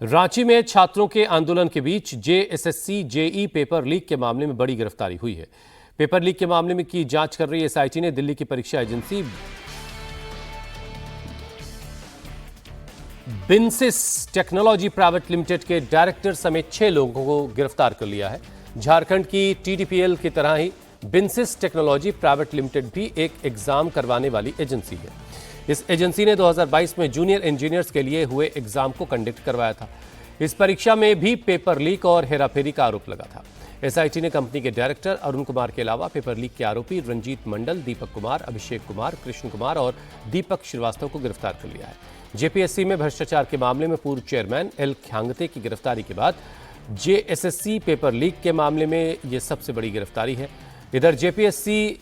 रांची में छात्रों के आंदोलन के बीच जेएसएससी जेई पेपर लीक के मामले में बड़ी गिरफ्तारी हुई है। पेपर लीक के मामले में की जांच कर रही एसआईटी ने दिल्ली की परीक्षा एजेंसी बिनसिस टेक्नोलॉजी प्राइवेट लिमिटेड के डायरेक्टर समेत 6 लोगों को गिरफ्तार कर लिया है। झारखंड की टीडीपीएल की तरह ही बिनसिस टेक्नोलॉजी प्राइवेट लिमिटेड भी एक एग्जाम करवाने वाली एजेंसी है। इस एजेंसी ने 2022 में जूनियर इंजीनियर्स के लिए हुए एग्जाम को कंडक्ट करवाया था। इस परीक्षा में भी पेपर लीक और हेराफेरी का आरोप लगा था। एसआईटी ने कंपनी के डायरेक्टर अरुण कुमार के अलावा पेपर लीक के आरोपी रंजीत मंडल, दीपक कुमार, अभिषेक कुमार, कृष्ण कुमार और दीपक श्रीवास्तव को गिरफ्तार कर लिया है। जेपीएससी में भ्रष्टाचार के मामले में पूर्व चेयरमैन एल ख्यांगते की गिरफ्तारी के बाद जेएसएससी पेपर लीक के मामले में यह सबसे बड़ी गिरफ्तारी है। इधर जेपीएससी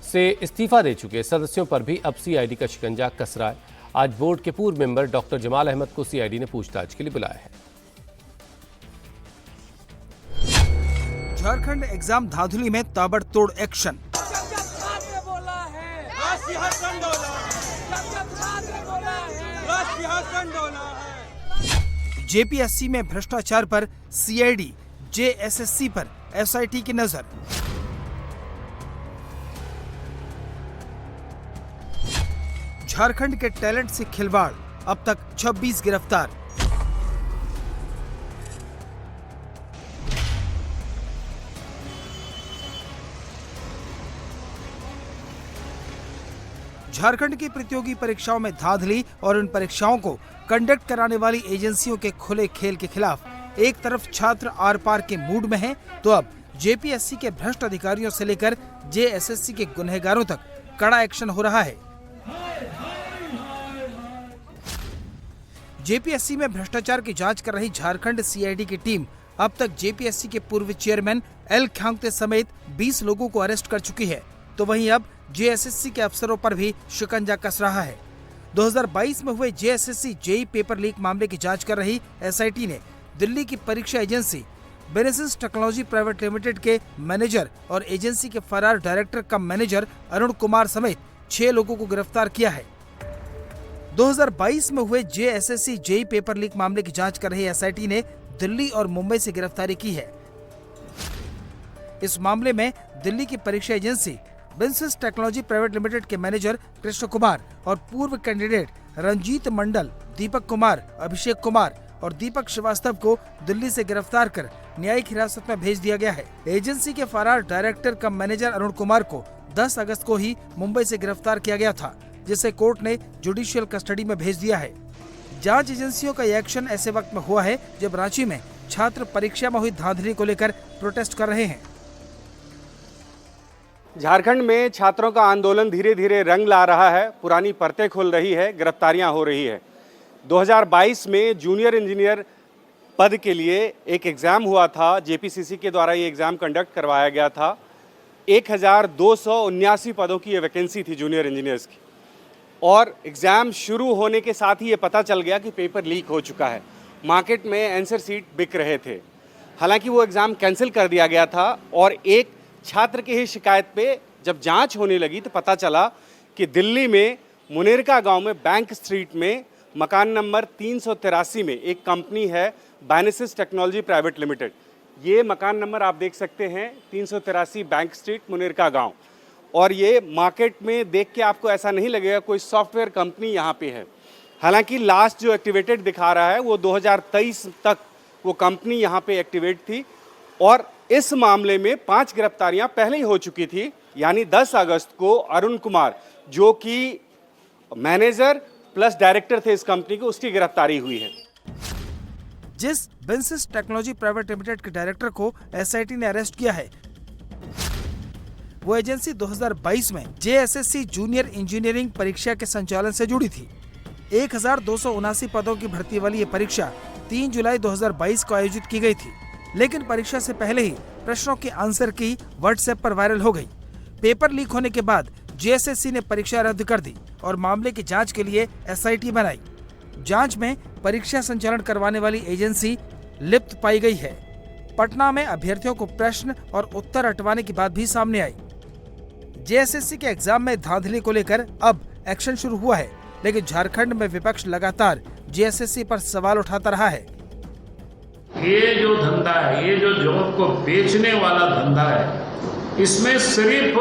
से इस्तीफा दे चुके सदस्यों पर भी अब सीआईडी का शिकंजा कस रहा है। आज बोर्ड के पूर्व मेंबर डॉक्टर जमाल अहमद को सीआईडी ने पूछताछ के लिए बुलाया है। झारखंड एग्जाम धांधली में ताबड़तोड़ एक्शन। जेपीएससी में भ्रष्टाचार पर सीआईडी, जेएसएससी पर एसआईटी की नजर। झारखंड के टैलेंट से खिलवाड़, अब तक 26 गिरफ्तार। झारखंड की प्रतियोगी परीक्षाओं में धांधली और इन परीक्षाओं को कंडक्ट कराने वाली एजेंसियों के खुले खेल के खिलाफ एक तरफ छात्र आर पार के मूड में हैं, तो अब जेपीएससी के भ्रष्ट अधिकारियों से लेकर जेएसएससी के गुनहगारों तक कड़ा एक्शन हो रहा है। जेपीएससी में भ्रष्टाचार की जांच कर रही झारखंड सीआईडी की टीम अब तक जेपीएससी के पूर्व चेयरमैन एल ख्यांगते समेत 20 लोगों को अरेस्ट कर चुकी है, तो वहीं अब जेएसएससी के अफसरों पर भी शिकंजा कस रहा है। 2022 में हुए जेएसएससी जेई पेपर लीक मामले की जांच कर रही एसआईटी ने दिल्ली की परीक्षा एजेंसी बिनसिस टेक्नोलॉजी प्राइवेट लिमिटेड के मैनेजर और एजेंसी के फरार डायरेक्टर कम मैनेजर अरुण कुमार समेत 6 लोगों को गिरफ्तार किया है। 2022 में हुए जेएसएससी जेई पेपर लीक मामले की जांच कर रही एसआईटी ने दिल्ली और मुंबई से गिरफ्तारी की है। इस मामले में दिल्ली की परीक्षा एजेंसी बिनसिस टेक्नोलॉजी प्राइवेट लिमिटेड के मैनेजर कृष्ण कुमार और पूर्व कैंडिडेट रंजीत मंडल, दीपक कुमार, अभिषेक कुमार और दीपक श्रीवास्तव को दिल्ली से गिरफ्तार कर न्यायिक हिरासत में भेज दिया गया है। एजेंसी के फरार डायरेक्टर कम मैनेजर अरुण कुमार को 10 अगस्त को ही मुंबई से गिरफ्तार किया गया था, जिसे कोर्ट ने जुडिशियल कस्टडी में भेज दिया है। जांच एजेंसियों का यह एक्शन ऐसे वक्त में हुआ है जब रांची में छात्र परीक्षा में हुई धांधली को लेकर प्रोटेस्ट कर रहे हैं। झारखंड में छात्रों का आंदोलन धीरे धीरे रंग ला रहा है, पुरानी परतें खुल रही है, गिरफ्तारियां हो रही है। 2022 में जूनियर इंजीनियर पद के लिए एक एग्ज़ाम हुआ था, जेपीसीसी के द्वारा ये एग्ज़ाम कंडक्ट करवाया गया था। 1279 पदों की ये वैकेंसी थी जूनियर इंजीनियर्स की, और एग्ज़ाम शुरू होने के साथ ही ये पता चल गया कि पेपर लीक हो चुका है। मार्केट में आंसर सीट बिक रहे थे। हालांकि वो एग्ज़ाम कैंसिल कर दिया गया था, और एक छात्र की ही शिकायत पे जब जांच होने लगी तो पता चला कि दिल्ली में मुनेरका गांव में बैंक स्ट्रीट में मकान नंबर 383 में एक कंपनी है बिनसिस टेक्नोलॉजी प्राइवेट लिमिटेड। ये मकान नंबर आप देख सकते हैं, 383 बैंक स्ट्रीट, मुनेरका गांव। और ये मार्केट में देख के आपको ऐसा नहीं लगेगा कोई सॉफ्टवेयर कंपनी यहाँ पे है। हालांकि लास्ट जो एक्टिवेटेड दिखा रहा है वो 2023 तक वो कंपनी यहाँ पे एक्टिवेट थी, और इस मामले में 5 गिरफ्तारियां पहले ही हो चुकी थी। यानी 10 अगस्त को अरुण कुमार, जो कि मैनेजर प्लस डायरेक्टर थे इस कंपनी के, उसकी गिरफ्तारी हुई है। जिस बिनसिस टेक्नोलॉजी प्राइवेट लिमिटेड के डायरेक्टर को एसआईटी ने अरेस्ट किया है, वो एजेंसी 2022 में जेएसएससी जूनियर इंजीनियरिंग परीक्षा के संचालन से जुड़ी थी। 1279 पदों की भर्ती वाली ये परीक्षा 3 जुलाई 2022 को आयोजित की गई थी, लेकिन परीक्षा से पहले ही प्रश्नों की आंसर की व्हाट्सएप पर वायरल हो गई। पेपर लीक होने के बाद जेएसएससी ने परीक्षा रद्द कर दी और मामले की जांच के लिए एसआईटी बनाई। जांच में परीक्षा संचालन करवाने वाली एजेंसी लिप्त पाई गई है। पटना में अभ्यर्थियों को प्रश्न और उत्तर हटवाने की बात भी सामने आई। जेएसएससी के एग्जाम में धांधली को लेकर अब एक्शन शुरू हुआ है, लेकिन झारखंड में विपक्ष लगातार जेएसएससी पर सवाल उठाता रहा है। ये जो धंधा है, ये जो जॉब को बेचने वाला धंधा है, इसमें सिर्फ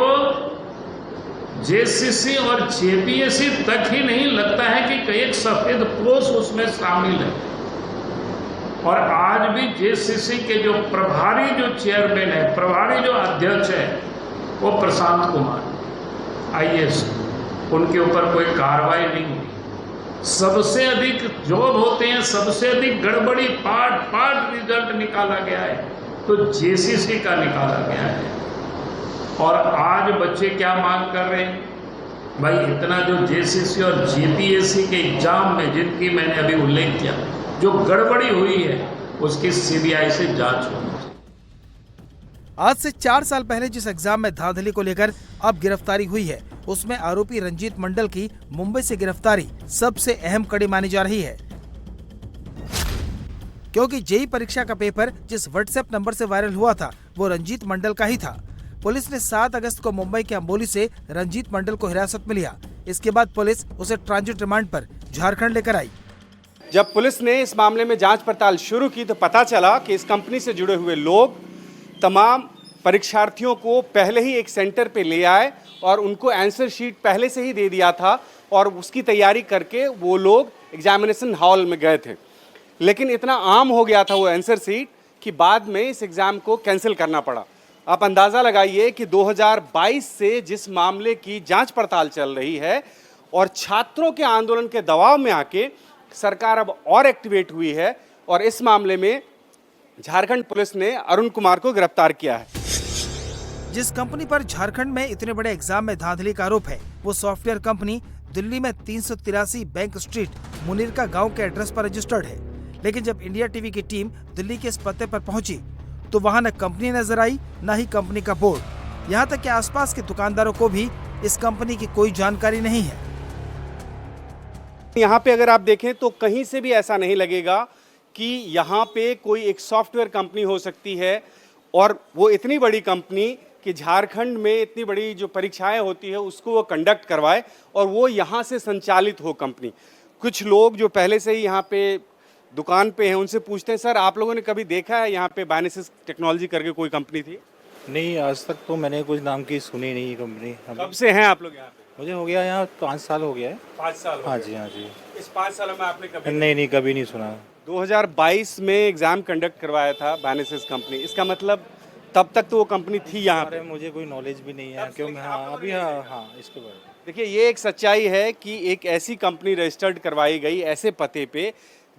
जेसीसी और जेपीएससी तक ही नहीं लगता है कि एक सफेद पोश उसमें शामिल है। और आज भी जेसीसी के जो प्रभारी जो चेयरमैन है, प्रभारी जो अध्यक्ष है, वो प्रशांत कुमार आईएएस, उनके ऊपर कोई कार्रवाई नहीं हुई। सबसे अधिक जॉब होते हैं, सबसे अधिक गड़बड़ी पार्ट रिजल्ट निकाला गया है तो जेसीसी का निकाला गया है। और आज बच्चे क्या मांग कर रहे हैं? भाई इतना जो जेसीसी और जेपीएससी के एग्जाम में जिनकी मैंने अभी उल्लेख किया, जो गड़बड़ी हुई है उसकी सीबीआई से जांच होनी चाहिए। आज से 4 साल पहले जिस एग्जाम में धांधली को लेकर अब गिरफ्तारी हुई है, उसमें आरोपी रंजीत मंडल की मुंबई से गिरफ्तारी सबसे अहम कड़ी मानी जा रही है, क्योंकि जेईई परीक्षा का पेपर जिस व्हाट्सएप नंबर से वायरल हुआ था वो रंजीत मंडल का ही था। पुलिस ने 7 अगस्त को मुंबई के अंबोली से रंजीत मंडल को हिरासत में लिया। इसके बाद पुलिस उसे ट्रांजिट रिमांड पर झारखंड लेकर आई। जब पुलिस ने इस मामले में जांच पड़ताल शुरू की तो पता चला कि इस कंपनी से जुड़े हुए लोग तमाम परीक्षार्थियों को पहले ही एक सेंटर पे ले आए और उनको आंसर शीट पहले से ही दे दिया था और उसकी तैयारी करके वो लोग एग्जामिनेशन हॉल में गए थे। लेकिन इतना आम हो गया था वो आंसर शीट कि बाद में इस एग्ज़ाम को कैंसिल करना पड़ा। आप अंदाज़ा लगाइए कि 2022 से जिस मामले की जांच पड़ताल चल रही है और छात्रों के आंदोलन के दबाव में आके सरकार अब और एक्टिवेट हुई है और इस मामले में झारखंड पुलिस ने अरुण कुमार को गिरफ्तार किया है। जिस कंपनी पर झारखंड में इतने बड़े एग्जाम में धांधली का आरोप है, वो सॉफ्टवेयर कंपनी दिल्ली में 383 बैंक स्ट्रीट मुनीरका गांव के एड्रेस पर रजिस्टर्ड है। लेकिन जब इंडिया टीवी की टीम दिल्ली के इस पते पर पहुंची तो वहां न कंपनी नजर आई, न ही कंपनी का बोर्ड। यहां तक कि आसपास के दुकानदारों को भी इस कंपनी की कोई जानकारी नहीं है। यहाँ पे अगर आप देखें तो कहीं से भी ऐसा नहीं लगेगा कि यहाँ पे कोई एक सॉफ्टवेयर कंपनी हो सकती है और वो इतनी बड़ी कंपनी कि झारखंड में इतनी बड़ी जो परीक्षाएं होती है उसको वो कंडक्ट करवाए और वो यहाँ से संचालित हो कंपनी। कुछ लोग जो पहले से ही यहाँ पे दुकान पे हैं उनसे पूछते हैं, सर आप लोगों ने कभी देखा है यहाँ पे बायनेसिस टेक्नोलॉजी करके कोई कंपनी थी? नहीं, आज तक तो मैंने कुछ नाम की सुनी नहीं कंपनी। कब से हैं आप लोग यहाँ पे? मुझे हो गया यहाँ 5 साल हो गया है। 5 साल? हाँ जी, हाँ जी। इस 5 सालों में आपने कभी? नहीं, कभी नहीं सुना। 2022 में एग्जाम कंडक्ट करवाया था बायनेसिस कंपनी, इसका मतलब तब तक तो वो कंपनी थी यहाँ पे? मुझे कोई नॉलेज भी नहीं है क्योंकि हाँ इसके बारे में देखिए, ये एक सच्चाई है कि एक ऐसी कंपनी रजिस्टर्ड करवाई गई ऐसे पते पे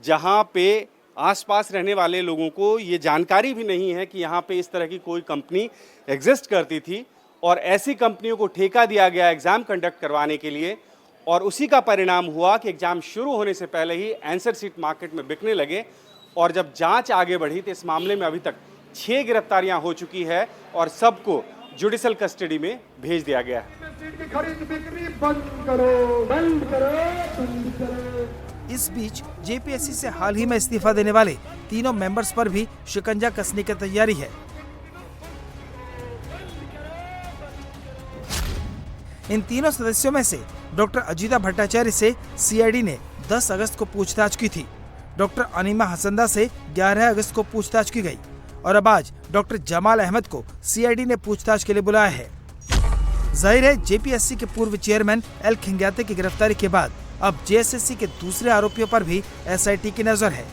जहाँ पे आसपास रहने वाले लोगों को ये जानकारी भी नहीं है कि यहाँ पे इस तरह की कोई कंपनी एग्जिस्ट करती थी और ऐसी कंपनियों को ठेका दिया गया एग्ज़ाम कंडक्ट करवाने के लिए और उसी का परिणाम हुआ कि एग्ज़ाम शुरू होने से पहले ही आंसर शीट मार्केट में बिकने लगे। और जब जांच आगे बढ़ी तो इस मामले में अभी तक 6 गिरफ्तारियां हो चुकी है और सबको जुडिशल कस्टडी में भेज दिया गया है। इस बीच जेपीएससी से हाल ही में इस्तीफा देने वाले तीनों मेंबर्स पर भी शिकंजा कसने की तैयारी है। इन तीनों सदस्यों में से डॉक्टर अजीता भट्टाचार्य से सीआईडी ने 10 अगस्त को पूछताछ की थी। डॉक्टर अनीमा हसंदा से 11 अगस्त को पूछताछ की गई और अब आज डॉक्टर जमाल अहमद को सीआईडी ने पूछताछ के लिए बुलाया है। जाहिर है जेपीएससी के पूर्व चेयरमैन एल खिंग्याते की गिरफ्तारी के बाद अब जेएसएससी के दूसरे आरोपियों पर भी एसआईटी की नजर है।